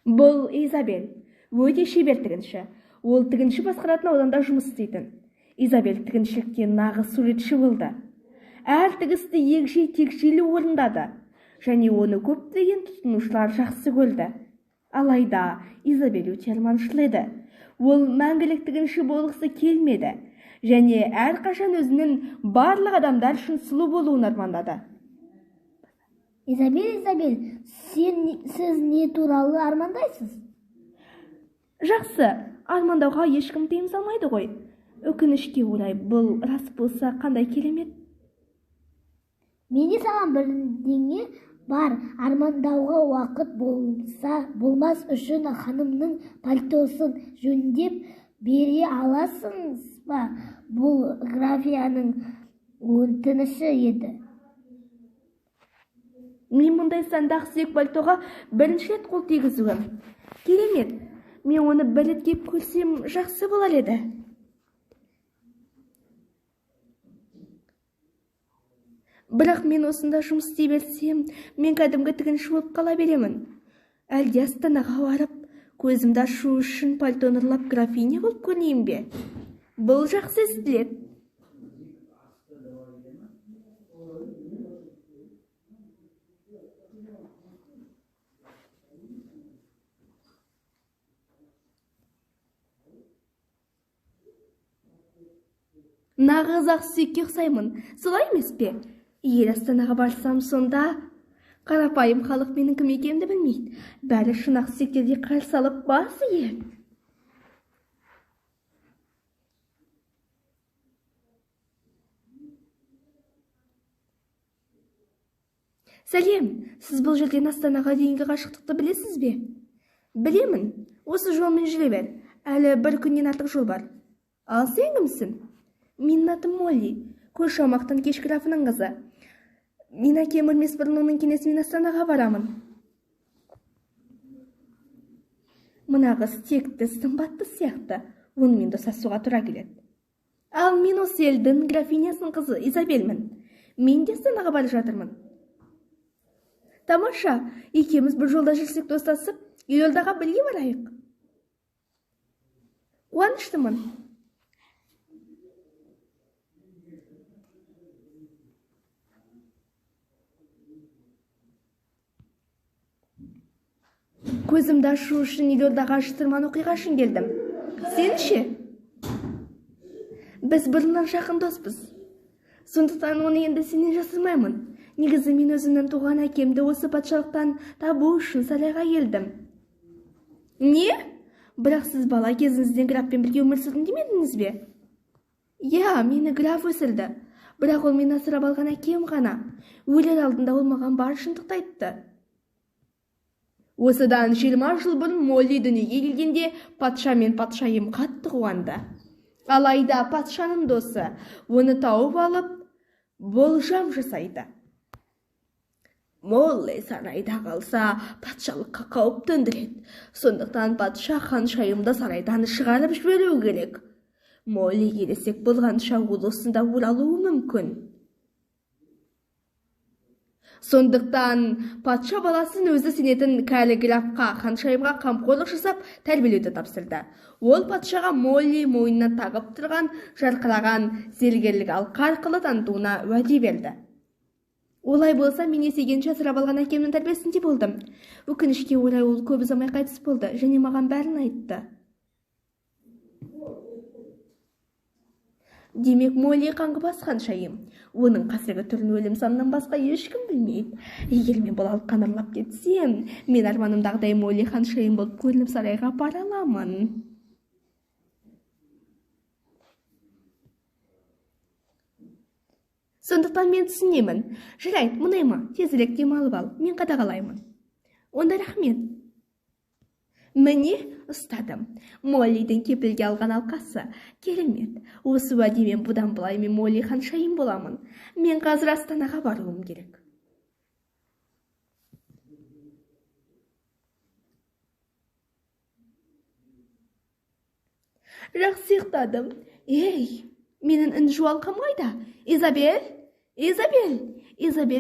Бұл Изабель. Өте шебер тігінші. Ол тігінші басқаратын ауданда жұмыс істейтін. Изабель тігіншілікте нағыз суретші болды. Әр тігісті егжей-тегжейлі орындады. Және оны көптеген тұтынушылар жақсы көрді. Алайда Изабель өте арманшыл еді. Ол мәңгілік тігінші болғысы келмеді. Және әрқашан өзінің барлық адамдар үшін сұлу болуын армандады. Изабель, сіз не туралы армандайсыз? Жақсы, армандауға ешкім тыйым салмайды ғой. Өкінішке орай, бұл рас болса қандай керемет. Менде саған бірдеңе бар. Армандауға уақыт болмас үшін ханымның пальтосын жөндеп бере аласыңыз ба? Бұл графияның өтініші еді. Мен мұндай сандақ сүйек пальтоға бірінші рет қол тигізуім. Керемет, мен оны бір рет киіп көрсем жақсы болар еді. Бірақ мен осында жұмыс істей берсем, мен кәдімгі тігінші болып қала беремін. Әлде Астанаға барып, көзімді ашу үшін пальтоны ұрлап графиня болып көрінейін бе? Бұл жақсы естіледі. Нағыз ақ сүйекке ұқсаймын, солай емес пе? Егер Астанаға барсам, сонда қарапайым халық менің кім екенімді білмейді. Бәрі шын ақ сүйектерде қарсы алып бас иеді. Сәлем, сіз бұл жерден Астанаға дейінгі қашықтықты білесіз бе? Білемін, осы жолмен жүре бер. Әлі бір күннен артық жол бар. Ал сен кімсің? Менің атым Молли, көрші аумақтан кеш графының қызы. Мен әкем өлмес бұрын оның кеңесімен Астанаға барамын. Мына қыз текті, сымбатты сияқты, онымен достасуға тура келеді. Ал мен осы елдің графинясының қызы Изабельмін. Мен де Астанаға бара жатырмын. Тамаша, екеуміз бір жолда жүрсек достасып, елордаға бірге барайық. Қуаныштымын. Көзімді ашу үшін елордаға шытырман оқиға үшін келдім. Сен ше? Біз бұрыннан жақын доспыз. Сондықтан оны енді сенен жасырмаймын. Негізі мен өзімнің туған әкемді осы патшалықтан табу үшін сарайға келдім. Не? Бірақ сіз бала кезіңізден графпен бірге өмір сүрдім демедіңіз бе? Я, мені граф өсірді. Бірақ ол мені асырап алған әкем ғана. Өлер алдында ол маған бар шындықты айтты. Осыдан 20 жыл бұрын Молли дүниеге келгенде патша мен патшайым қатты қуанды. Алайда патшаның досы оны тауып алып, болжам жасайды. Молли сарайда қалса, патшалыққа қауіп төндіреді. Сондықтан патша ханшайымды сарайдан шығарып жіберу керек. Молли ересек болғанша ол осында оралуы мүмкін. Сондықтан патша баласын өзі сенетін кәрі графқа ханшайымға қамқорлық жасап тәрбиелеуді тапсырды. Ол патшаға Молли мойнына тағып тұрған жарқыраған зергерлік алқа арқылы танытуына уәде берді. Олай болса, мен есейгенше асырап алған әкемнің тәрбиесінде болдым. Өкінішке орай ол көп ұзамай қайтыс болды және маған бәрін айтты. Демек, Молли қаңғыбас ханшайым. Оның қасірі түрін өлім санынан басқа ешкім білмейді. Егер мен бұл алқаны ұрлап кетсем, мен арманымдағыдай Молли ханшайым болып көрініп сарайға бара аламын. Сондықтан мен түсінемін. Жарайды, мұнай ма, тезірек демалып ал, мен қадағалаймын. Онда рахмет. Міне, ұстадым. Моллидің кепілге алған алқасы. Керемет. Осы уәдемен бұдан былай мен Молли ханшайым боламын. Мен қазір Астанаға баруым керек. Жақсы ұйықтадым. Ей, менің інжу алқам қайда? Изабель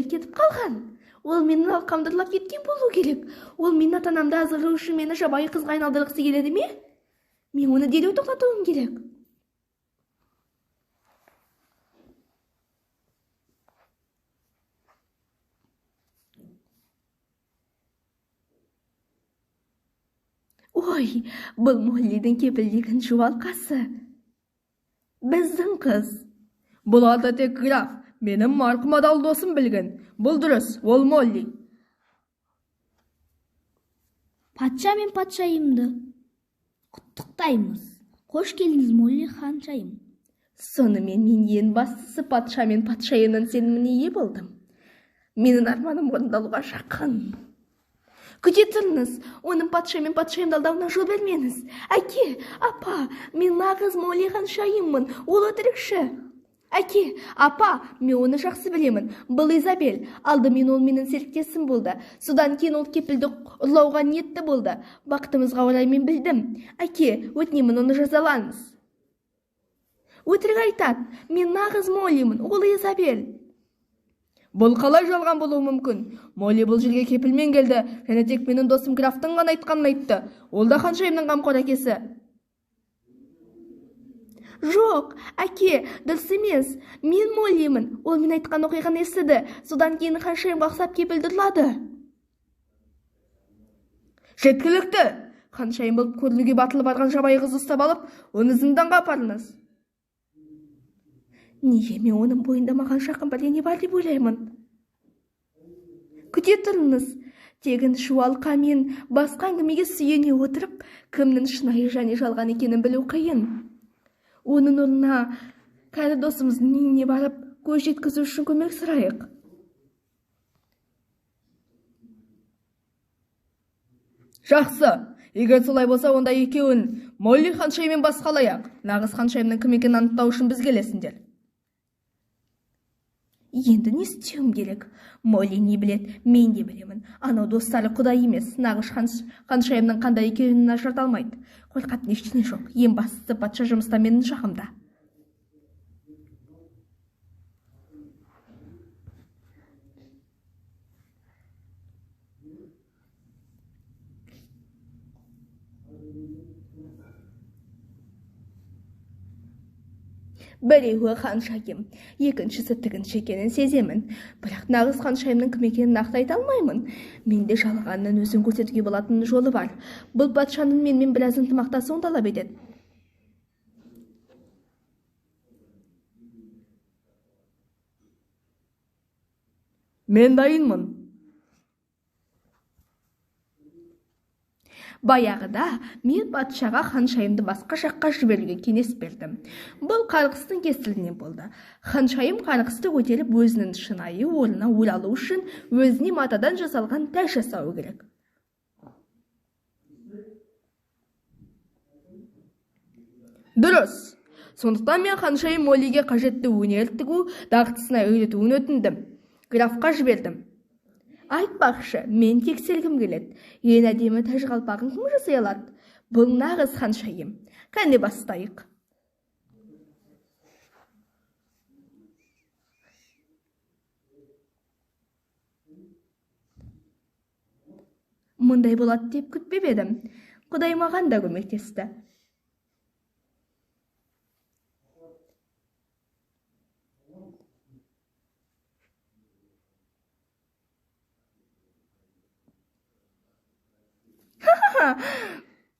кетіп қалған. Ол менің алқамды ұрлап кеткен болу керек. Ол менің ата-анамды азғыру үшін мені жабайы қызға айналдырғысы келеді ме? Мен оны дереу тоқтатуым керек. Ой, бұл Моллидің кепілдеген жуалқасы. Біздің қыз. Бұл аты тек граф, менің марқұм адал досым білген. Бұл дұрыс, ол Молли. Патша мен патшайымды құттықтаймыз. Қош келдіңіз, Молли ханшайым. Сонымен мен ең бастысы патша мен патшайымның сеніміне ие болдым. Менің арманым орындалуға жақын. Күте тұрыңыз, оның патша мен патшайымды алдауына жол бермеңіз. Әке, апа, мен нағыз Молли ханшайыммын, ол өтірікші. Әке, апа, мен оны жақсы білемін. Бұл Изабель, алдымен ол менің серіктесім болды. Содан кейін ол кепілді ұрлауға ниетті болды. Бақытымызға орай мен білдім. Әке, өтінемін, оны жазалаңыз. Өтірік айтады, мен нағыз Моллимін, ол Изабель. Бұл қалай жалған болуы мүмкін? Молли бұл жерге кепілмен келді, және тек менің досым графтың ғана айтқанын айтты. Ол да ханшайымның қамқор әкесі. Жоқ, әке, дұрыс емес. Мен Моллимін. Ол мен айтқан оқиғаны естіді. Содан кейін ханшайымға ұқсап кепілді ұрлады. Жеткілікті! Ханшайым болып көрінуге батылы барған жабайы қызды ұстап алып, оны зынданға апарыңыз. Неге мен оның бойында маған жақын бірдеңе бар деп ойлаймын? Күте тұрыңыз. Тегін шуалқа мен басқа әңгімеге сүйене отырып, кімнің шынайы және жалған екенін білу қиын. Оның орнына кәрі досымыздың үйіне барып, көз жеткізу үшін көмек сұрайық. Жақсы, егер солай болса, онда екеуін Молли ханшайыммен басқалайық. Нағыз ханшайымның кім екенін анықтау үшін біз келесіңдер. Енді не істеуім керек? Молли не білет, мен де білемін. Анау достары құдай емес, нағыз ханшайымның қандай екенін ажырата алмайды. Қорқатын ештеңе жоқ. Ең бастысы патша жұмыста менің жағымда. Біреуі ханшайым, екіншісі тігінші екенін сеземін. Бірақ нағыз ханшайымның кім екенін нақты айта алмаймын. Менде жалғанның өзін көрсетуге болатын жолы бар. Бұл патшаның менімен біраз ынтымақтасуын талап етеді. Мен дайынмын. Баяғыда мен патшаға ханшайымды басқа жаққа жіберуге кеңес бердім. Бұл қарғыстың кесірінен болды. Ханшайым қарғысты көтеріп өзінің шынайы орнына оралу үшін өзіне матадан жасалған тәж жасауы керек. Дұрыс. Сондықтан мен ханшайым Моллиге қажетті өнер тігу дағдысына үйретуін өтіндім. Графқа жібердім. Айтпақшы, мен тексергім келеді. Ең әдемі тәж қалпағын кім жасай алады? Бұл нағыз ханшайым. Кәне бастайық. Мұндай болады деп күтпеп едім. Құдай маған да көмектесті.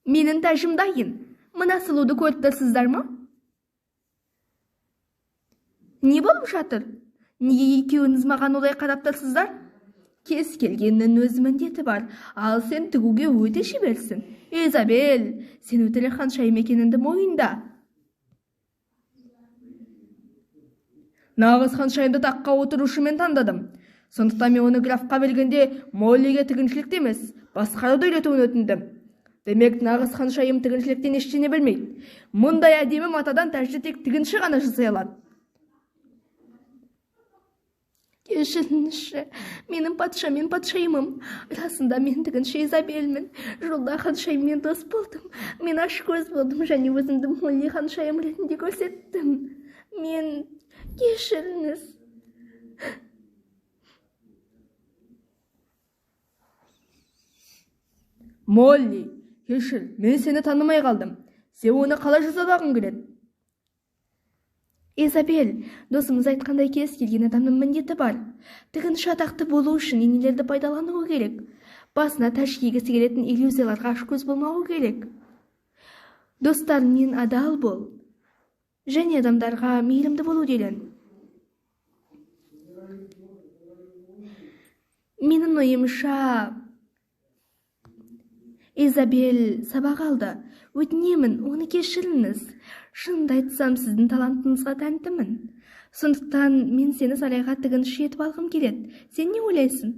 Менің тәжім дайын. Мына сұлуды көріп тұрсыздар ма? Не болып жатыр? Неге екеуіңіз маған олай қарап тұрсыздар? Кез келгеннің өз міндеті бар, ал сен тігуге өте шеберсің. Изабель, сен өтірік ханшайым екеніңді мойында. Нағыз ханшайымды таққа отырушымен таңдадым. Сондықтан мен оны графқа бергенде Моллиге тігіншілікті емес, басқаруды үйретуін өтіндім. Демек, нағыз ханшайым тігіншіліктен ештеңе білмейді. Мұндай әдемі матадан тәжді тек тігінші ғана жасай алады. Кешіріңізші, менің патшамен патшайымым. Расында мен тігінші Изабельмін. Жолда ханшайыммен дос болдым. Мен ашкөз болдым және өзімді Молли ханшайым ретінде көрсеттім. Мен кешіріңіз. Молли, кешір, мен сені танымай қалдым. Сен оны қалай жасадағың келеді? Изабель, досыңыз айтқандай кез келген адамның міндеті бар. Тігінші атақты болу үшін енелерді пайдалануы керек. Басына тәж кигісі келетін иллюзияларға ашкөз болмауы керек. Достарыңмен адал бол. Және адамдарға мейірімді болу делін. Менің ойымша, Изабель сабақ алды. Өтінемін, оны кешіріңіз. Шынымды айтсам, сіздің талантыңызға тәнтімін. Сондықтан мен сені сарайға тігінші етіп алғым келеді. Сен не ойлайсың?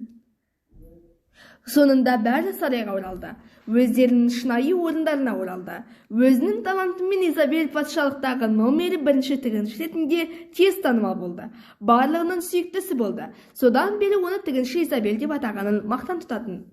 Сонында бәрі сарайға оралды. Өздерінің шынайы орындарына оралды. Өзінің талантымен Изабель патшалықтағы номері 1 тігінші ретінде тез танымал болды. Барлығының сүйіктісі болды. Содан бері оны тігінші Изабель деп атағанын мақтан тұтатын.